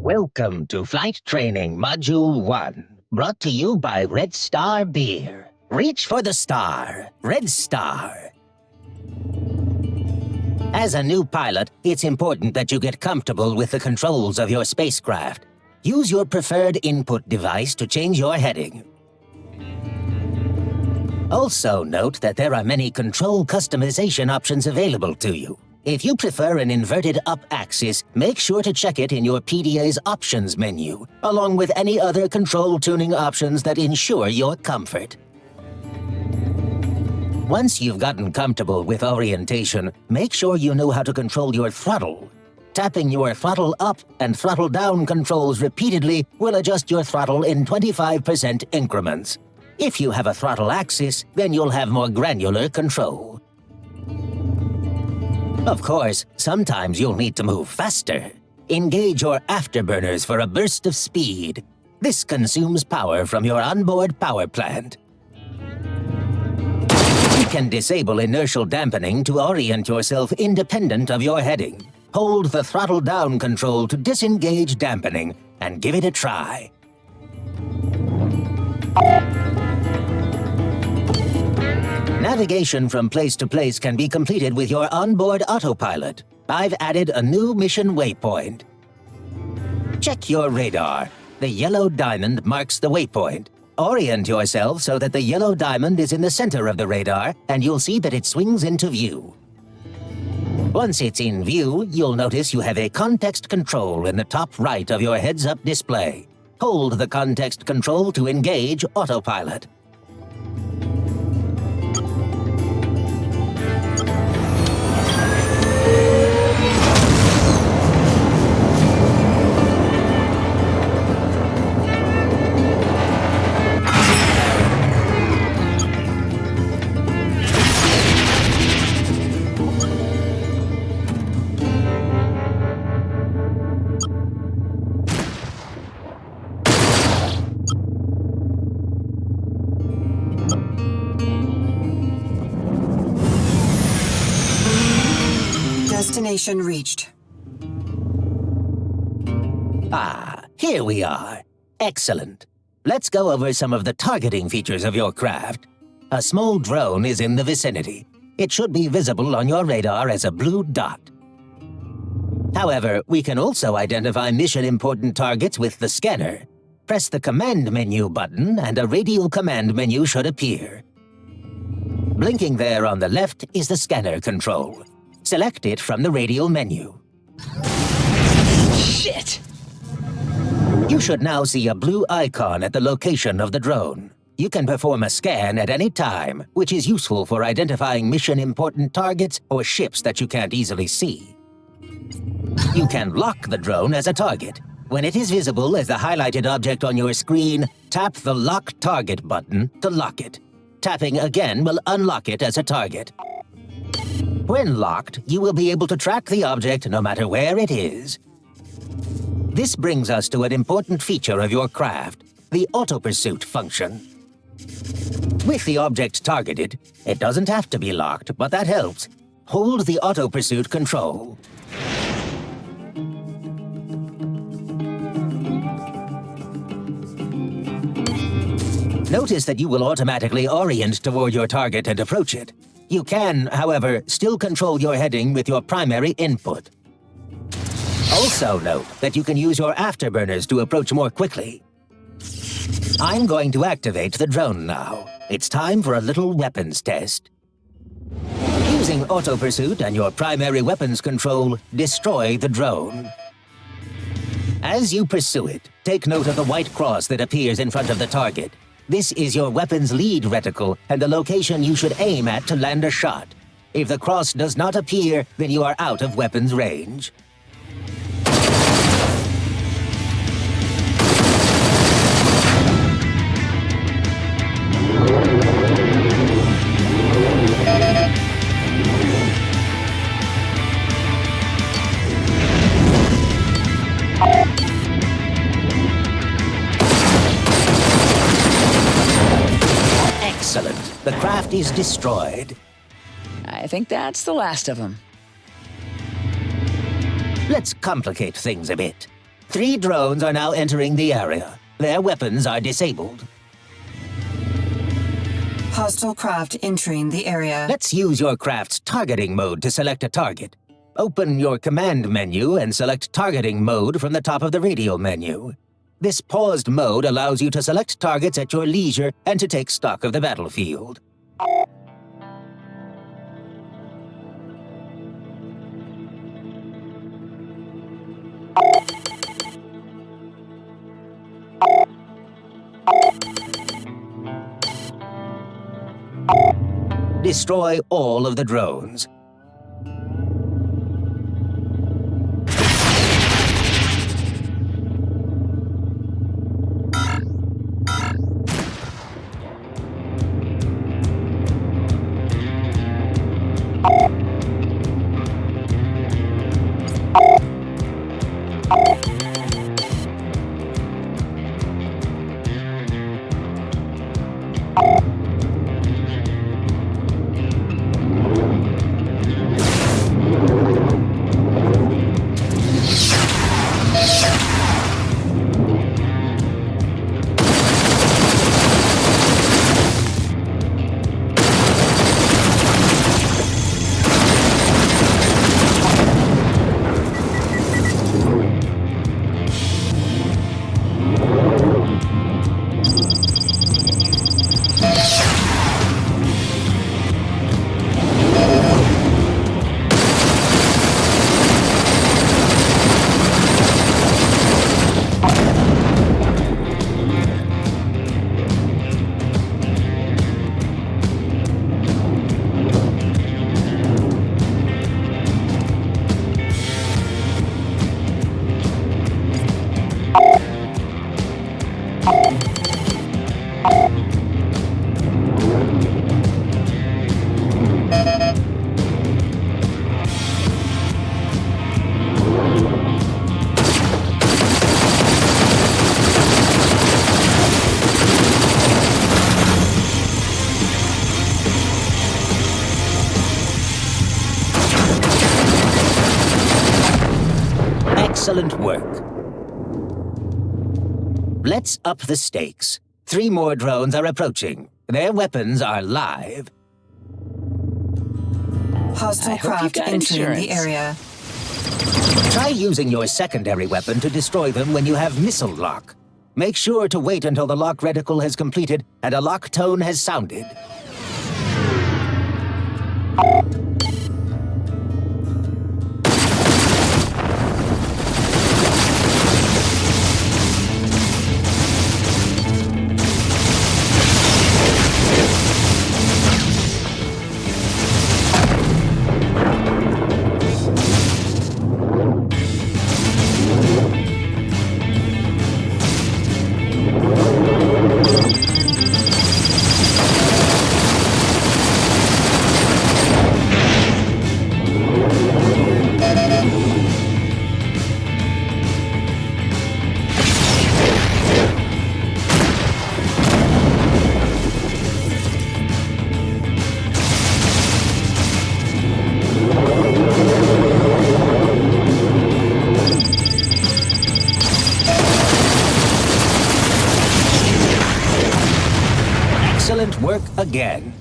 Welcome to Flight Training Module 1, brought to you by Red Star Beer. Reach for the star, Red Star. As a new pilot, it's important that you get comfortable with the controls of your spacecraft. Use your preferred input device to change your heading. Also note that there are many control customization options available to you. If you prefer an inverted up axis, make sure to check it in your PDA's options menu, along with any other control tuning options that ensure your comfort. Once you've gotten comfortable with orientation, make sure you know how to control your throttle. Tapping your throttle up and throttle down controls repeatedly will adjust your throttle in 25% increments. If you have a throttle axis, then you'll have more granular control. Of course, sometimes you'll need to move faster. Engage your afterburners for a burst of speed. This consumes power from your onboard power plant. You can disable inertial dampening to orient yourself independent of your heading. Hold the throttle down control to disengage dampening and give it a try. Navigation from place to place can be completed with your onboard autopilot. I've added a new mission waypoint. Check your radar. The yellow diamond marks the waypoint. Orient yourself so that the yellow diamond is in the center of the radar, and you'll see that it swings into view. Once it's in view, you'll notice you have a context control in the top right of your heads-up display. Hold the context control to engage autopilot. Destination reached. Ah, here we are. Excellent. Let's go over some of the targeting features of your craft. A small drone is in the vicinity. It should be visible on your radar as a blue dot. However, we can also identify mission-important targets with the scanner. Press the Command Menu button and a radial command menu should appear. Blinking there on the left is the scanner control. Select it from the radial menu. Shit! You should now see a blue icon at the location of the drone. You can perform a scan at any time, which is useful for identifying mission-important targets or ships that you can't easily see. You can lock the drone as a target. When it is visible as the highlighted object on your screen, tap the Lock Target button to lock it. Tapping again will unlock it as a target. When locked, you will be able to track the object no matter where it is. This brings us to an important feature of your craft, the auto-pursuit function. With the object targeted, it doesn't have to be locked, but that helps. Hold the auto-pursuit control. Notice that you will automatically orient toward your target and approach it. You can, however, still control your heading with your primary input. Also note that you can use your afterburners to approach more quickly. I'm going to activate the drone now. It's time for a little weapons test. Using auto pursuit and your primary weapons control, destroy the drone. As you pursue it, take note of the white cross that appears in front of the target. This is your weapon's lead reticle and the location you should aim at to land a shot. If the cross does not appear, then you are out of weapons range. Excellent. The craft is destroyed. I think that's the last of them. Let's complicate things a bit. 3 drones are now entering the area. Their weapons are disabled. Hostile craft entering the area. Let's use your craft's targeting mode to select a target. Open your command menu and select targeting mode from the top of the radio menu. This paused mode allows you to select targets at your leisure and to take stock of the battlefield. Destroy all of the drones. Excellent work. Let's up the stakes. 3 more drones are approaching. Their weapons are live. Hostile craft entering the area. Try using your secondary weapon to destroy them when you have missile lock. Make sure to wait until the lock reticle has completed and a lock tone has sounded. Excellent work again.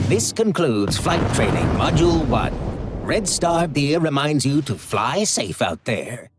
This concludes Flight Training Module 1. Red Star Beer reminds you to fly safe out there.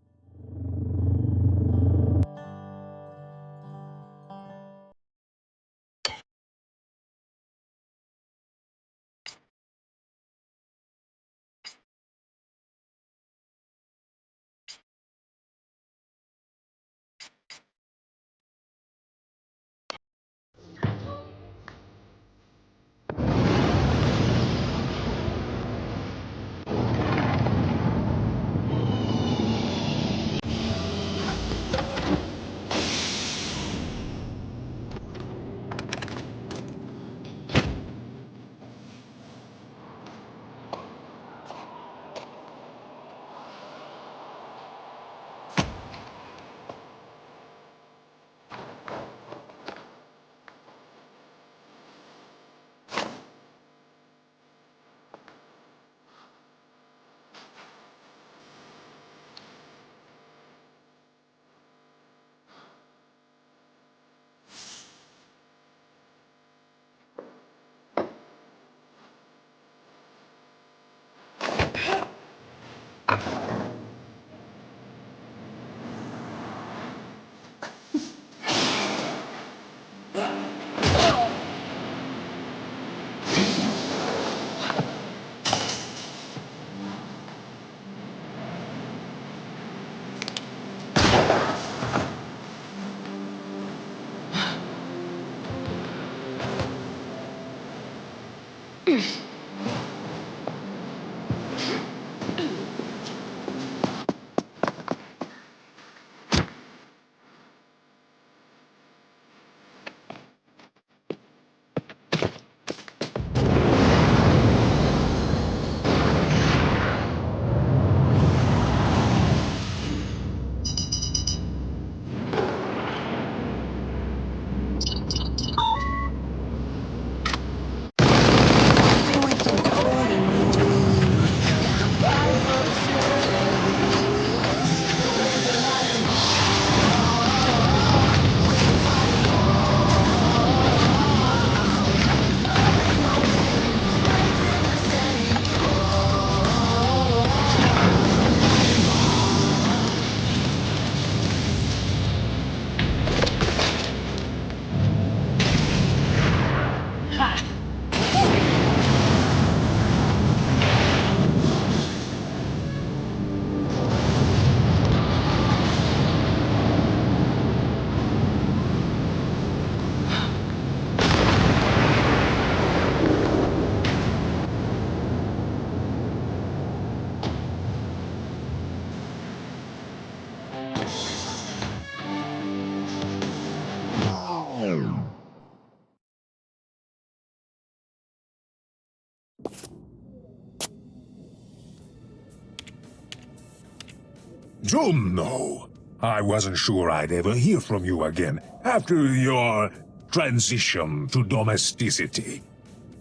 Juno! I wasn't sure I'd ever hear from you again after your transition to domesticity.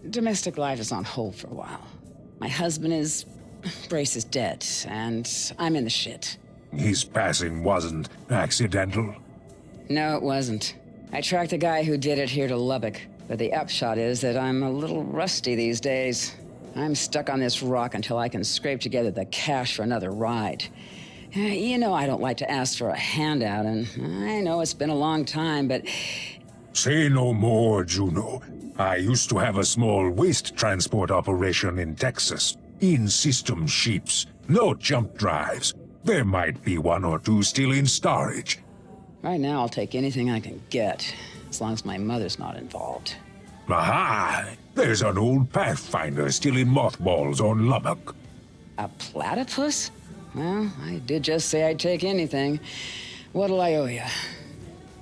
Domestic life is on hold for a while. My husband is... Brace is dead, and I'm in the shit. His passing wasn't accidental? No, it wasn't. I tracked the guy who did it here to Lubbock, but the upshot is that I'm a little rusty these days. I'm stuck on this rock until I can scrape together the cash for another ride. You know I don't like to ask for a handout, and I know it's been a long time, but... Say no more, Juno. I used to have a small waste transport operation in Texas. In-system ships, no jump drives. There might be one or two still in storage. Right now I'll take anything I can get, as long as my mother's not involved. Aha! There's an old Pathfinder still in mothballs on Lubbock. A platypus? Well, I did just say I'd take anything. What'll I owe you?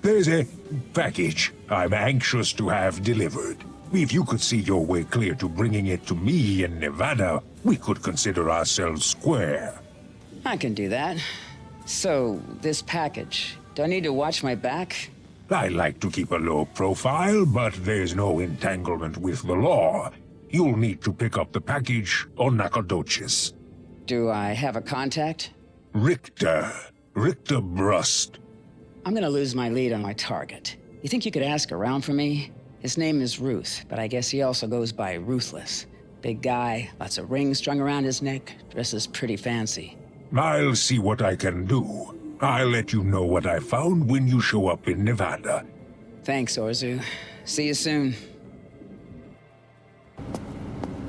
There's a package I'm anxious to have delivered. If you could see your way clear to bringing it to me in Nevada, we could consider ourselves square. I can do that. So, this package, do I need to watch my back? I like to keep a low profile, but there's no entanglement with the law. You'll need to pick up the package on Nacogdoches. Do I have a contact? Richter Brust. I'm gonna lose my lead on my target. You think you could ask around for me? His name is Ruth, but I guess he also goes by Ruthless. Big guy, lots of rings strung around his neck, dresses pretty fancy. I'll see what I can do. I'll let you know what I found when you show up in Nevada. Thanks, Orzu. See you soon.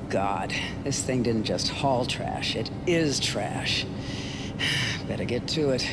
God, this thing didn't just haul trash, it is trash. Better get to it.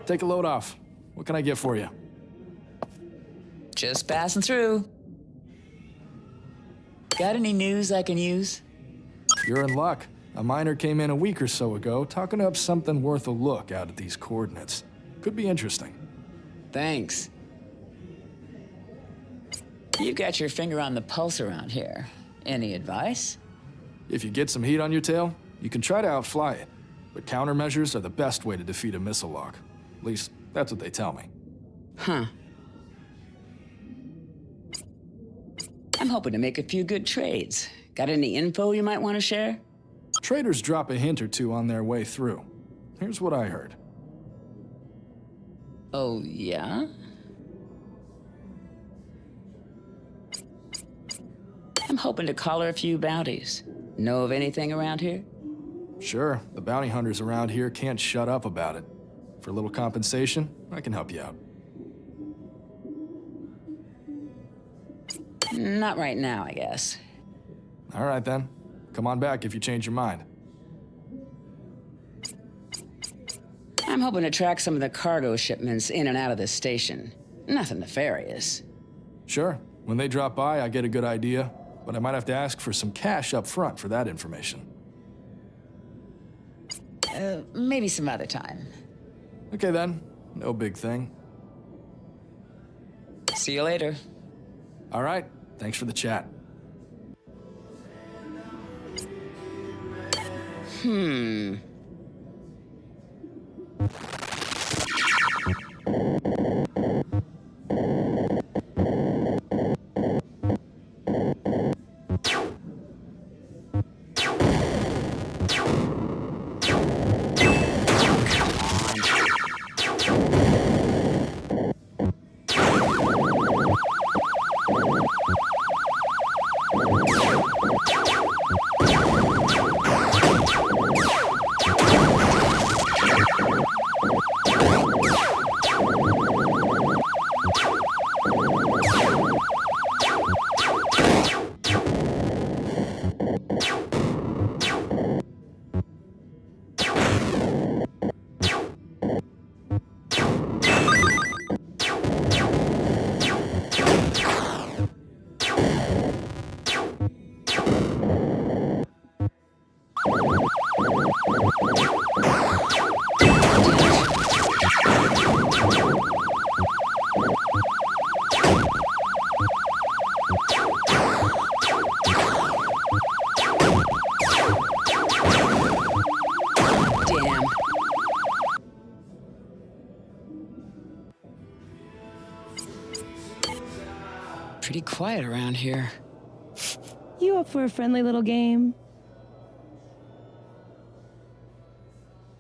Take a load off. What can I get for you? Just passing through. Got any news I can use? You're in luck. A miner came in a week or so ago, talking up something worth a look out at these coordinates. Could be interesting. Thanks. You got your finger on the pulse around here. Any advice? If you get some heat on your tail, you can try to outfly it. But countermeasures are the best way to defeat a missile lock. At least, that's what they tell me. Huh. I'm hoping to make a few good trades. Got any info you might want to share? Traders drop a hint or two on their way through. Here's what I heard. Oh, yeah? I'm hoping to collar a few bounties. Know of anything around here? Sure, the bounty hunters around here can't shut up about it. For a little compensation, I can help you out. Not right now, I guess. All right, then. Come on back if you change your mind. I'm hoping to track some of the cargo shipments in and out of this station. Nothing nefarious. Sure. When they drop by, I get a good idea, but I might have to ask for some cash up front for that information. Maybe some other time. Okay, then. No big thing. See you later. All right. Thanks for the chat. Damn. Pretty quiet around here. You up for a friendly little game?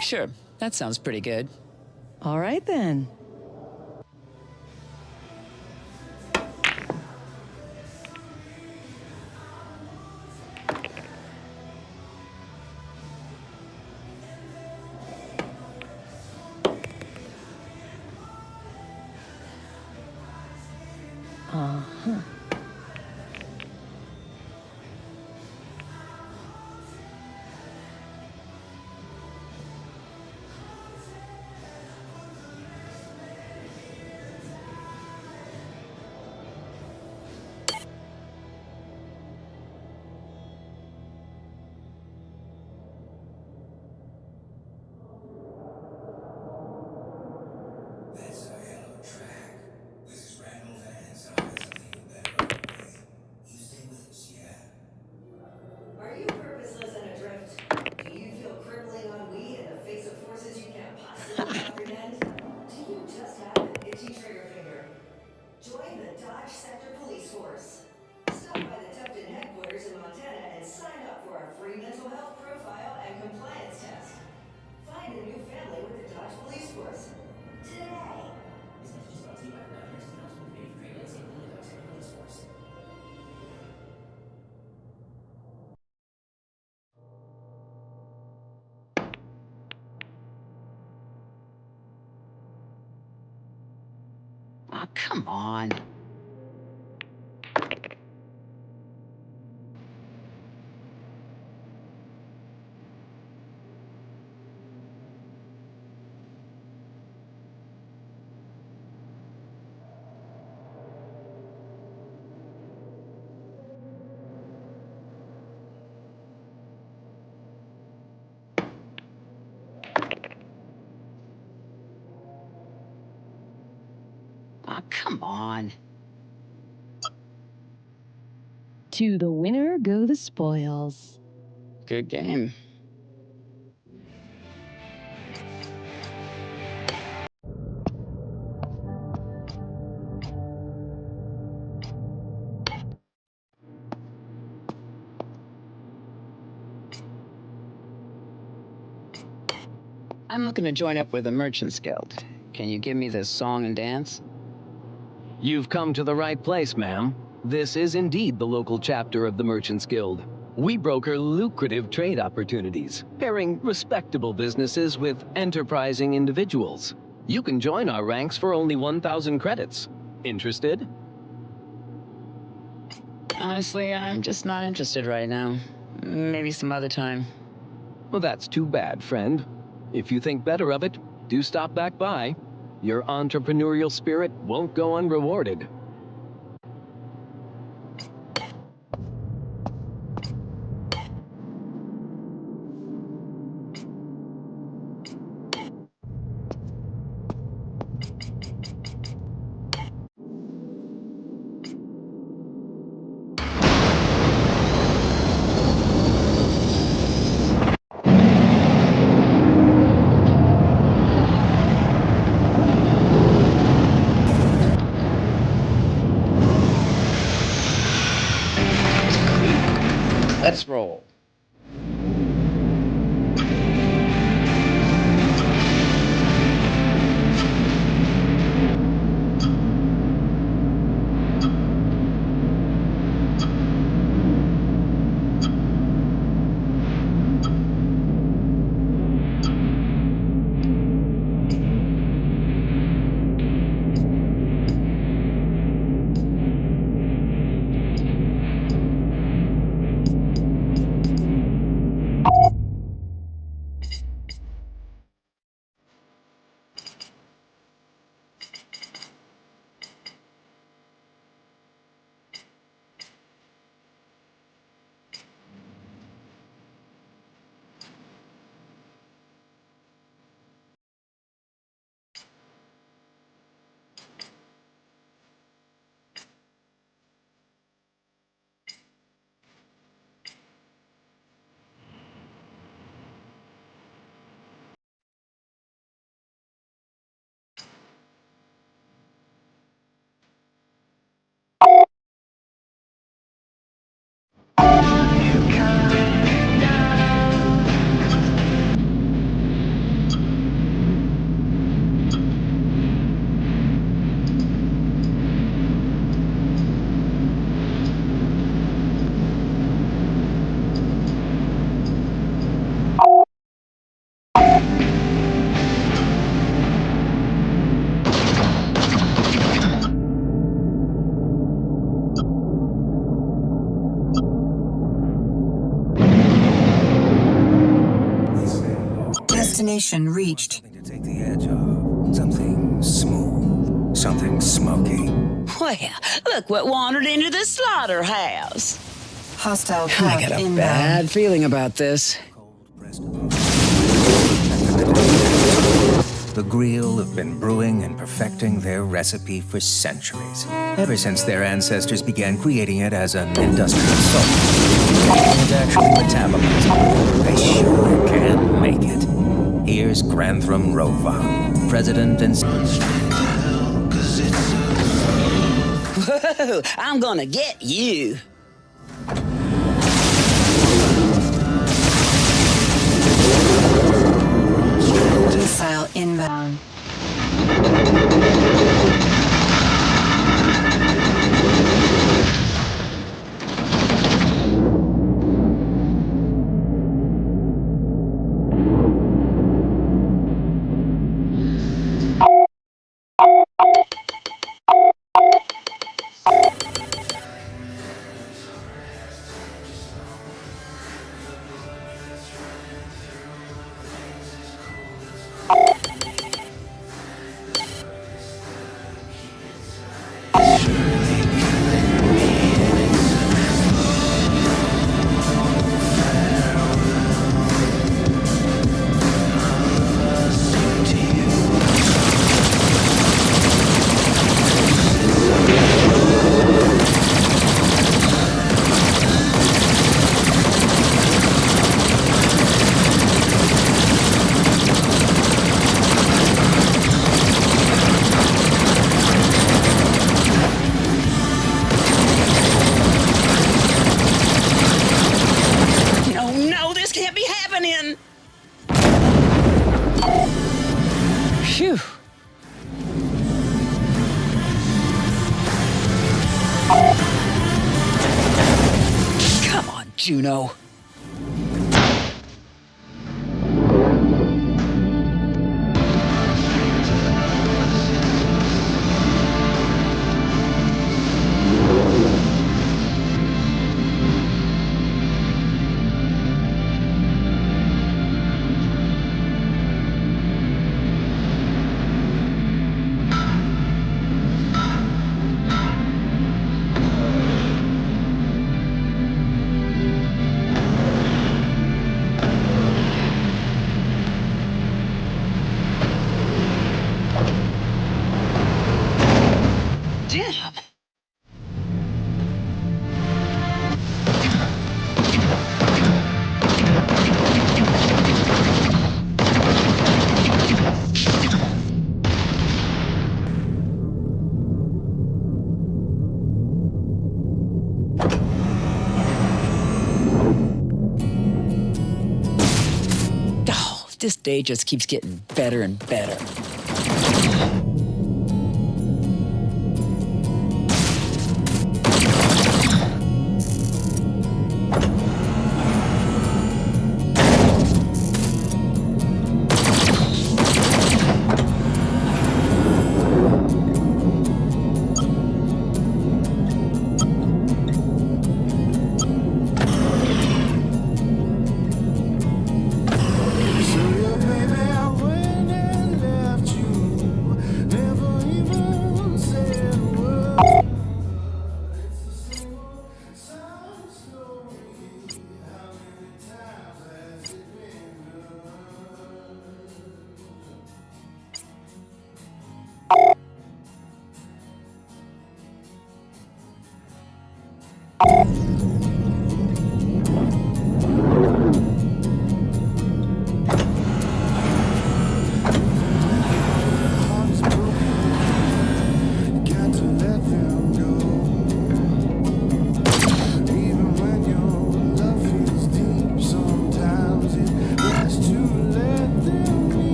Sure, that sounds pretty good. All right then. Uh-huh. Are you purposeless and adrift? Do you feel crippling ennui in the face of forces you can't possibly comprehend? Do you just have an itchy trigger finger? Join the Dodge Sector Police Force. Stop by the Tufton headquarters in Montana and sign up for our free mental health profile and compliance test. Find a new family with the Dodge Police Force. Today. This message is brought to you by the Dodge Council of Native Trailers and the Dodge Sector Police Force. Oh, come on. come on. To the winner go the spoils. Good game. I'm looking to join up with the Merchants Guild. Can you give me this song and dance? You've come to the right place, ma'am. This is indeed the local chapter of the Merchants Guild. We broker lucrative trade opportunities, pairing respectable businesses with enterprising individuals. You can join our ranks for only 1,000 credits. Interested? Honestly, I'm just not interested right now. Maybe some other time. Well, that's too bad, friend. If you think better of it, do stop back by. Your entrepreneurial spirit won't go unrewarded. Let's roll. Destination reached. Something to take the edge off. Something smooth. Something smoky. Well, look what wandered into the slaughterhouse. Hostile I craft got a inbound. bad feeling about this. The Grill have been brewing and perfecting their recipe for centuries. Ever since their ancestors began creating it as an industrial salt. And actually metabolize it. They sure can make it. Here's Grantham Rovan, president and... Whoa, I'm gonna get you. Missile inbound. Juno. Damn. Oh, this day just keeps getting better and better.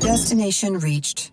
Destination reached.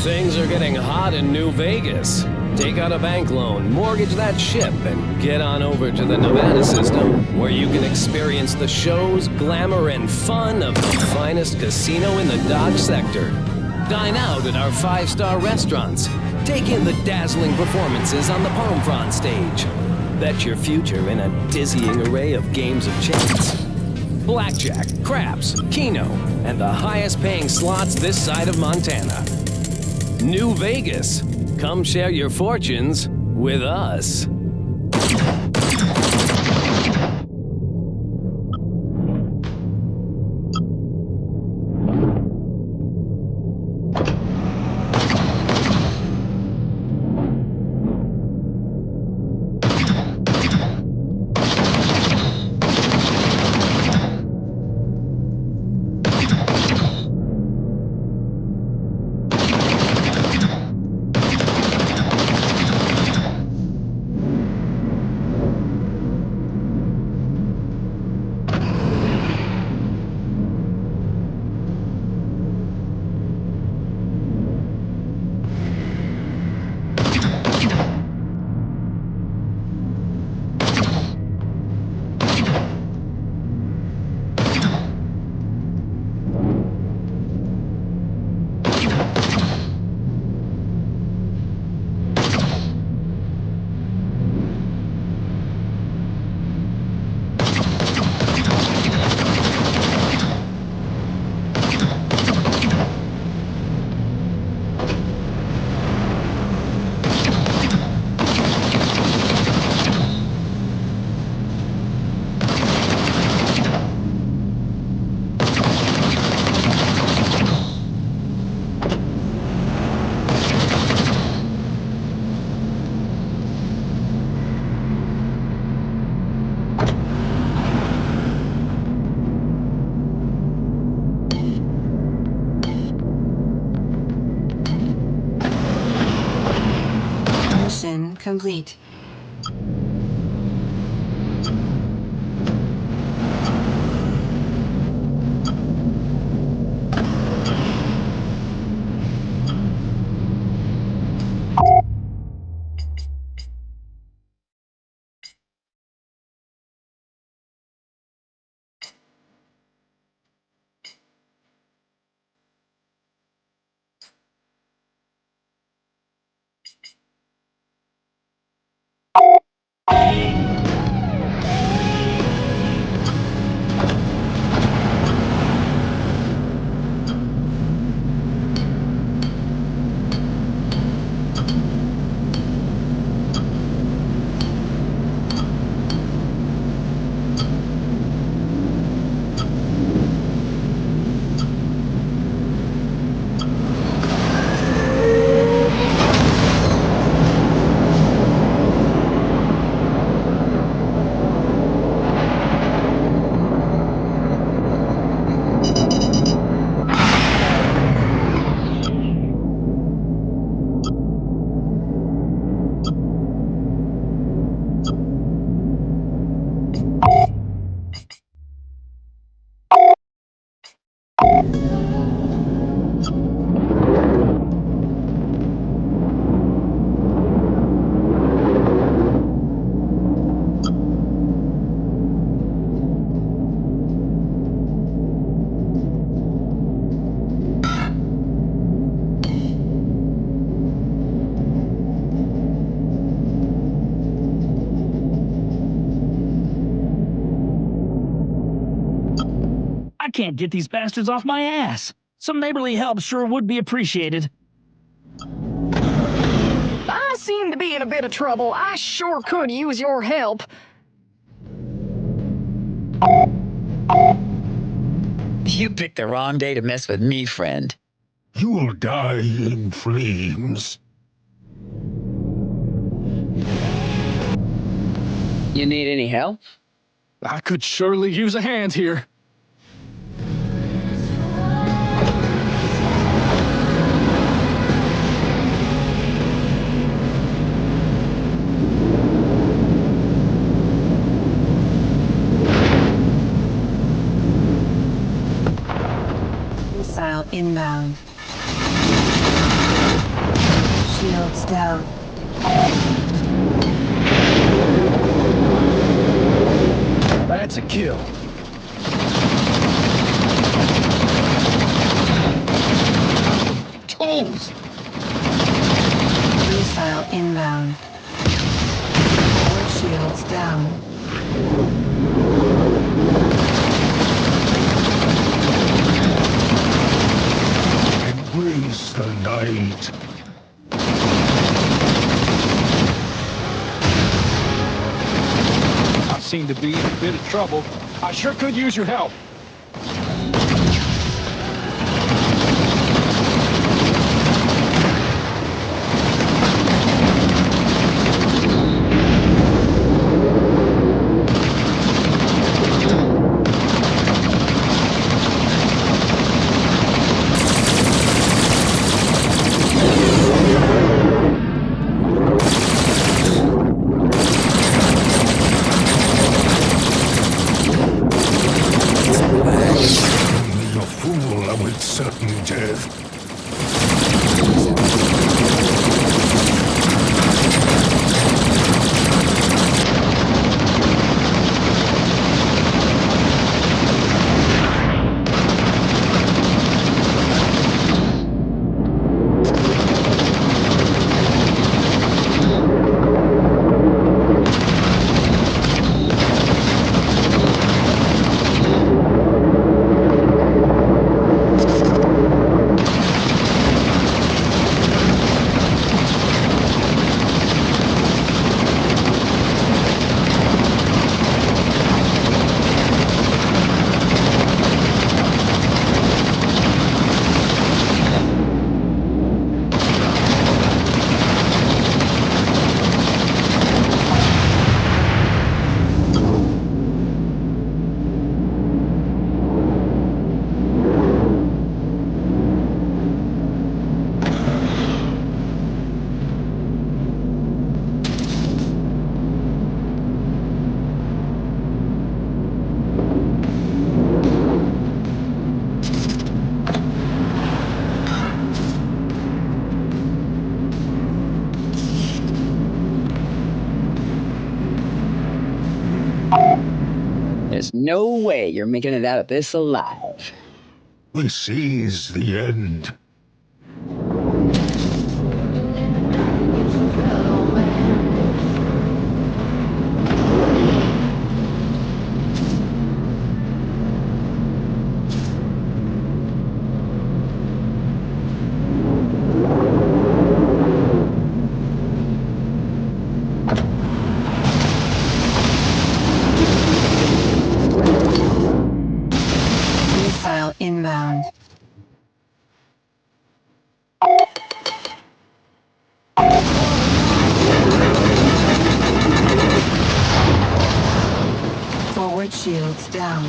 Things are getting hot in New Vegas. Take out a bank loan, mortgage that ship, and get on over to the Nevada system, where you can experience the shows, glamour, and fun of the finest casino in the Dodge sector. Dine out at our 5-star restaurants. Take in the dazzling performances on the palm frond stage. Bet your future in a dizzying array of games of chance. Blackjack, craps, keno, and the highest paying slots this side of Montana. New Vegas. Come share your fortunes with us. complete. I can't get these bastards off my ass. Some neighborly help sure would be appreciated. I seem to be in a bit of trouble. I sure could use your help. You picked the wrong day to mess with me, friend. You'll die in flames. You need any help? I could surely use a hand here. Missile inbound. Shields down. That's a kill. Tools! Missile inbound. All shields down. Embrace the night. I seem to be in a bit of trouble. I sure could use your help. There's no way you're making it out of this alive. This is the end. Missile inbound. Forward shields down.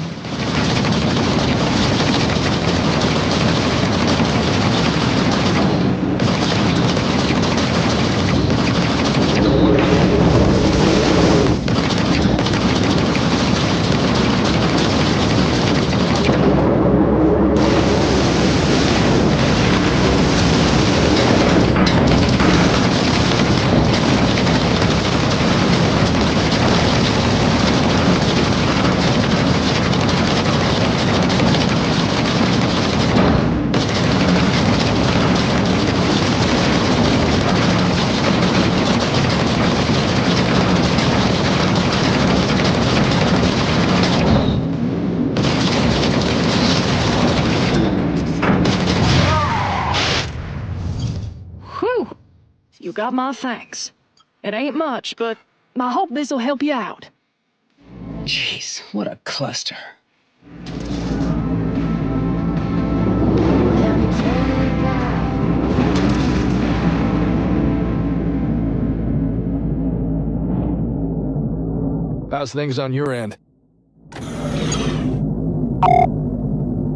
Whew! You got my thanks. It ain't much, but I hope this'll help you out. Jeez, what a cluster. How's things on your end?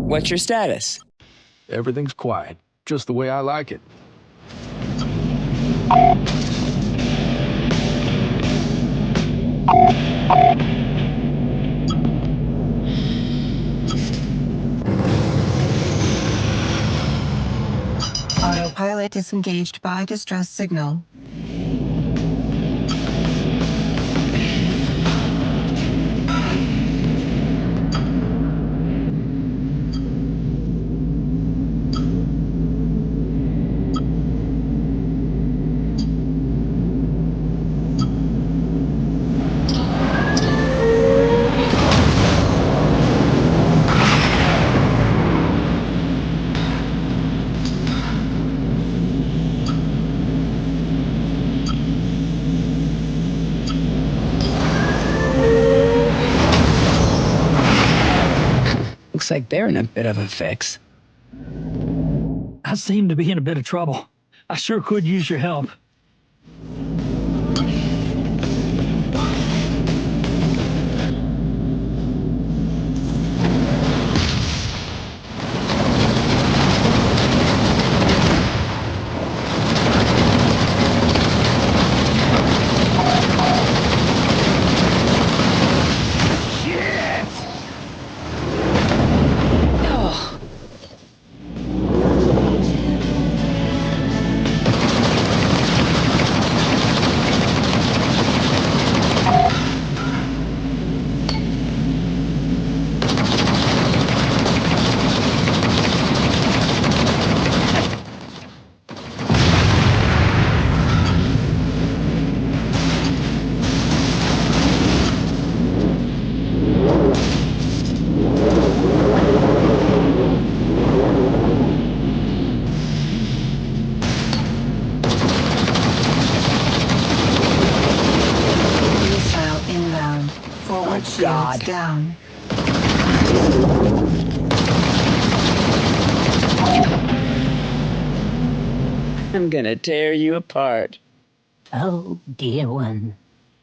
What's your status? Everything's quiet, just the way I like it. Autopilot disengaged by distress signal. Looks like they're in a bit of a fix. I seem to be in a bit of trouble. I sure could use your help. Shields down. I'm gonna tear you apart. Oh, dear one,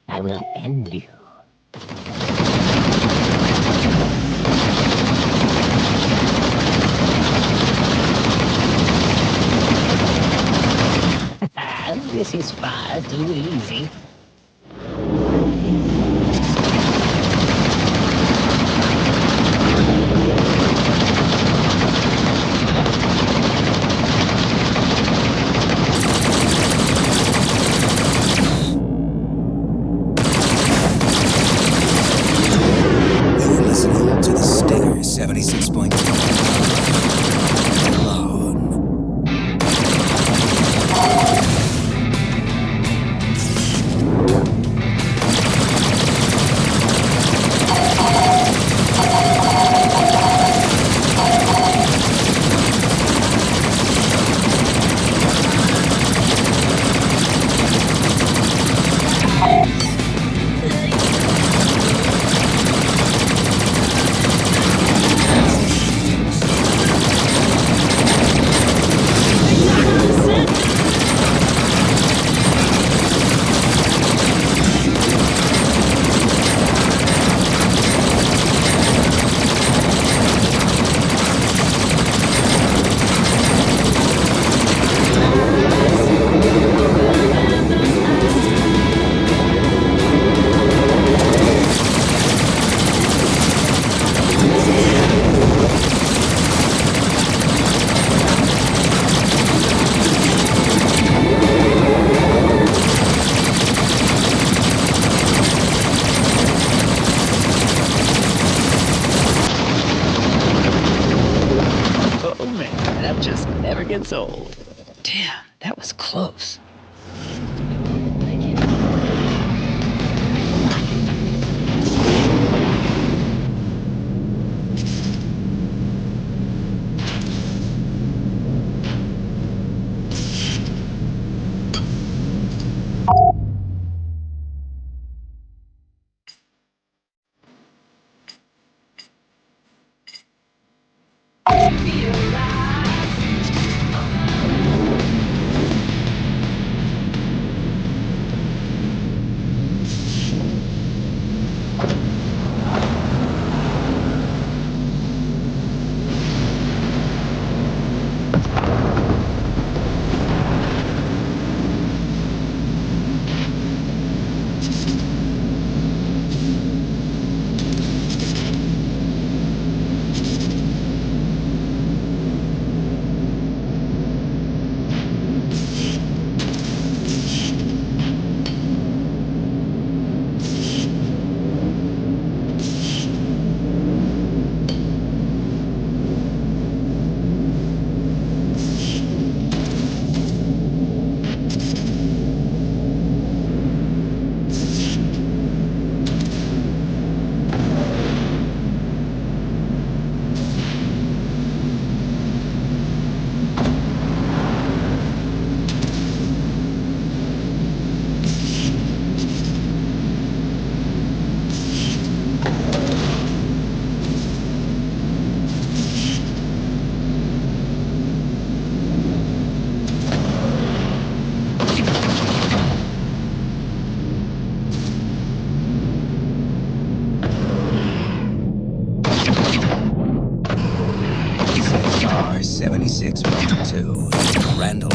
I will end you. This is far too easy. You're That was close. R76.2. Randall.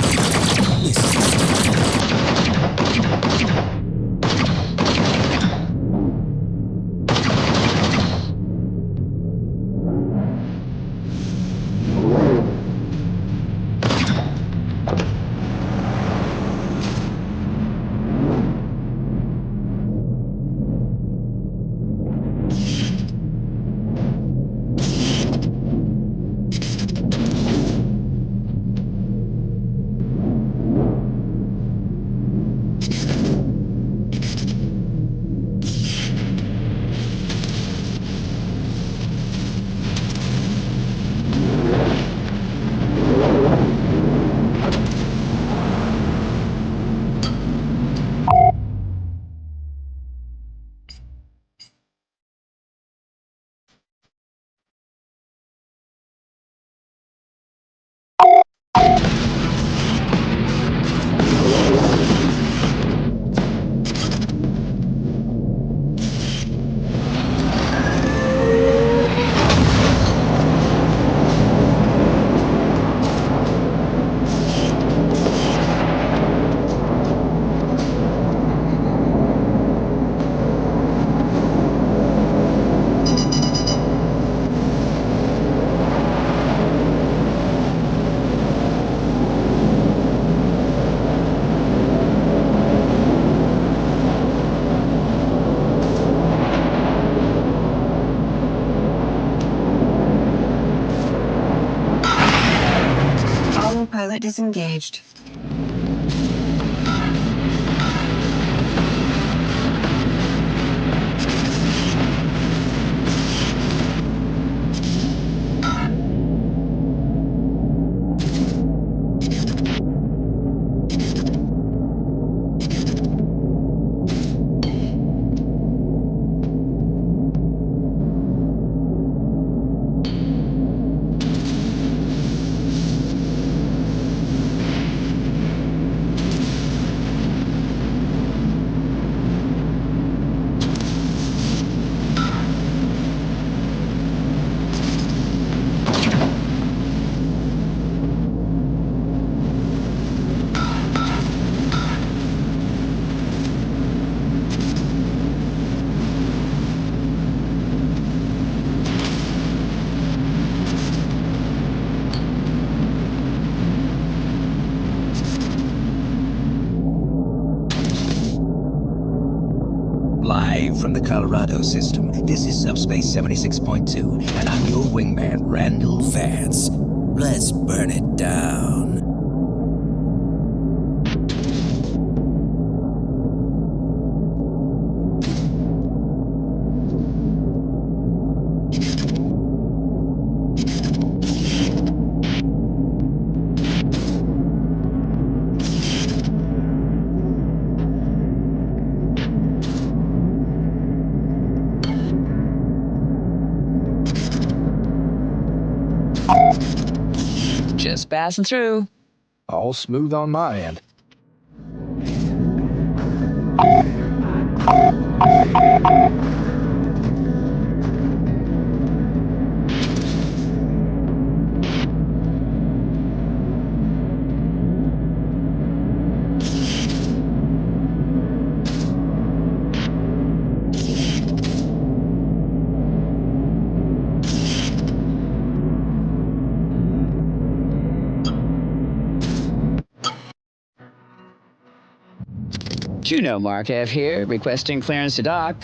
Autopilot disengaged. Live from the Colorado system, this is Subspace 76.2, and I'm your wingman, Randall Vance. Let's burn it down. Just passing through. All smooth on my end. Juno Markev here, requesting clearance to dock.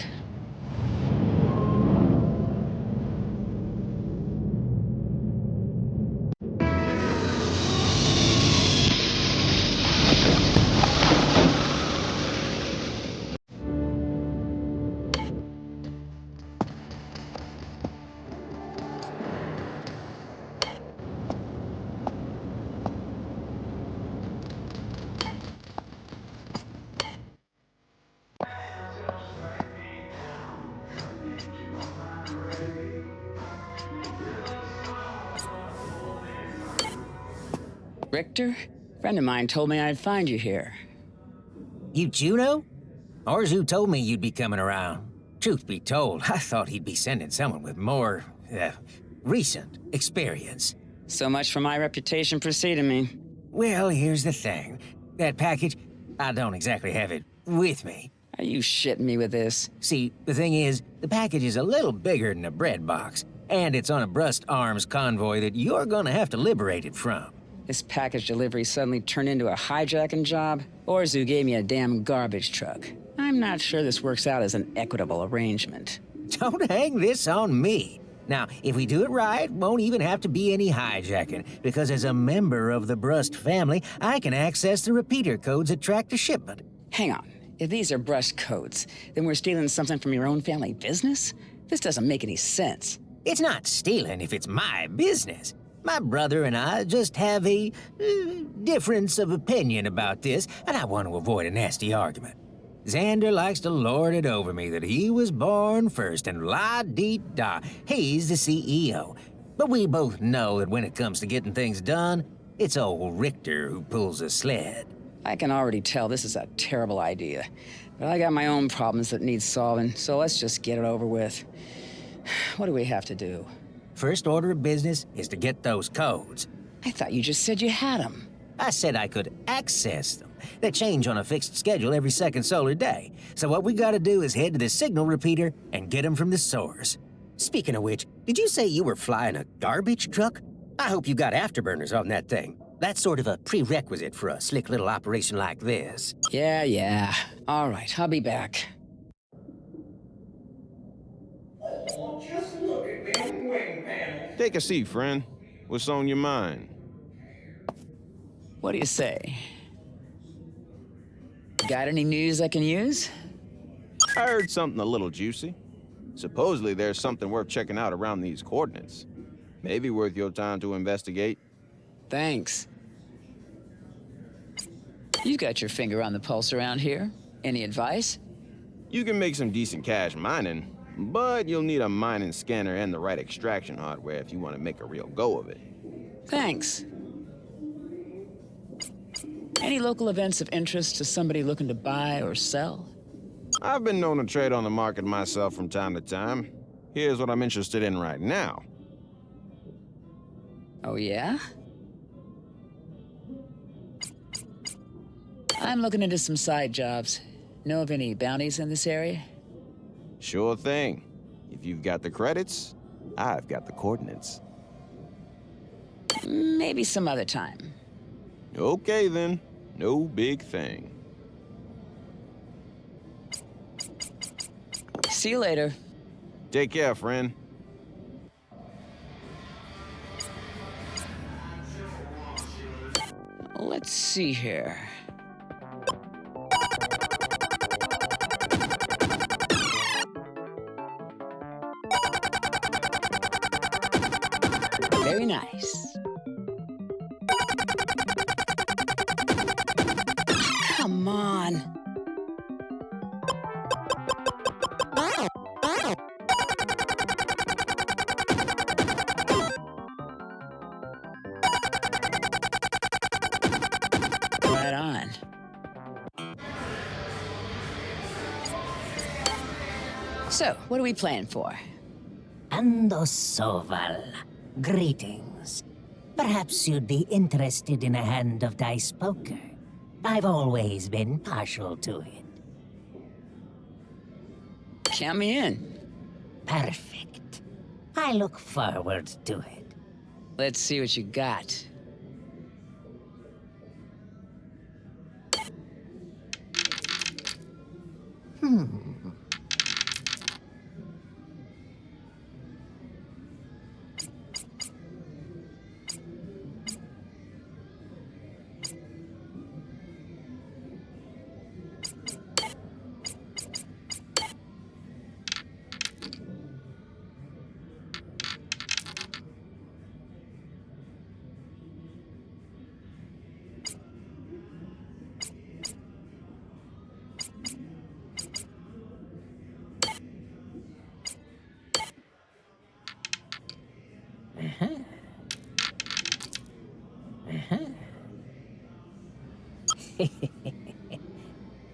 Richter? Friend of mine told me I'd find you here. You Juno? Orzu told me you'd be coming around. Truth be told, I thought he'd be sending someone with more, recent experience. So much for my reputation preceding me. Well, here's the thing. That package, I don't exactly have it with me. Are you shitting me with this? See, the thing is, the package is a little bigger than a bread box, and it's on a Brust Arms convoy that you're gonna have to liberate it from. This package delivery suddenly turned into a hijacking job? Orzu gave me a damn garbage truck. I'm not sure this works out as an equitable arrangement. Don't hang this on me. Now, if we do it right, won't even have to be any hijacking, because as a member of the Brust family, I can access the repeater codes that track the shipment. Hang on. If these are Brust codes, then we're stealing something from your own family business? This doesn't make any sense. It's not stealing if it's my business. My brother and I just have a difference of opinion about this, and I want to avoid a nasty argument. Xander likes to lord it over me that he was born first, and la-dee-da, he's the CEO. But we both know that when it comes to getting things done, it's old Richter who pulls the sled. I can already tell this is a terrible idea. But I got my own problems that need solving, so let's just get it over with. What do we have to do? First order of business is to get those codes. I thought you just said you had them. I said I could access them. They change on a fixed schedule every second solar day. So what we gotta do is head to the signal repeater and get them from the source. Speaking of which, did you say you were flying a garbage truck? I hope you got afterburners on that thing. That's sort of a prerequisite for a slick little operation like this. Yeah. All right, I'll be back. Oh, just look at them wing panels. Take a seat, friend. What's on your mind? What do you say? Got any news I can use? I heard something a little juicy. Supposedly there's something worth checking out around these coordinates. Maybe worth your time to investigate. Thanks. You've got your finger on the pulse around here. Any advice? You can make some decent cash mining, but you'll need a mining scanner and the right extraction hardware if you want to make a real go of it. Thanks. Any local events of interest to somebody looking to buy or sell? I've been known to trade on the market myself from time to time. Here's what I'm interested in right now. Oh, yeah? I'm looking into some side jobs. Know of any bounties in this area? Sure thing. If you've got the credits, I've got the coordinates. Maybe some other time. Okay, then. No big thing. See you later. Take care, friend. Let's see here. Very nice. Come on. So, what are we playing for? Andosoval. Greetings. Perhaps you'd be interested in a hand of dice poker. I've always been partial to it. Count me in. Perfect. I look forward to it. Let's see what you got.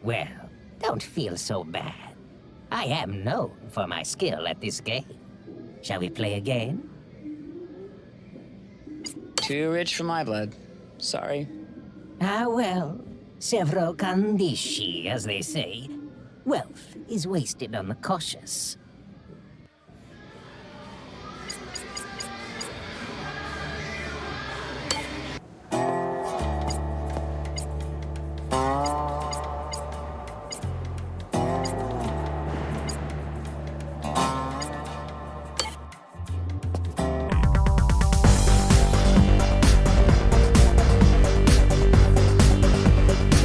Well, don't feel so bad. I am known for my skill at this game. Shall we play again? Too rich for my blood. Sorry. Ah, well. Sevro candisci, as they say. Wealth is wasted on the cautious.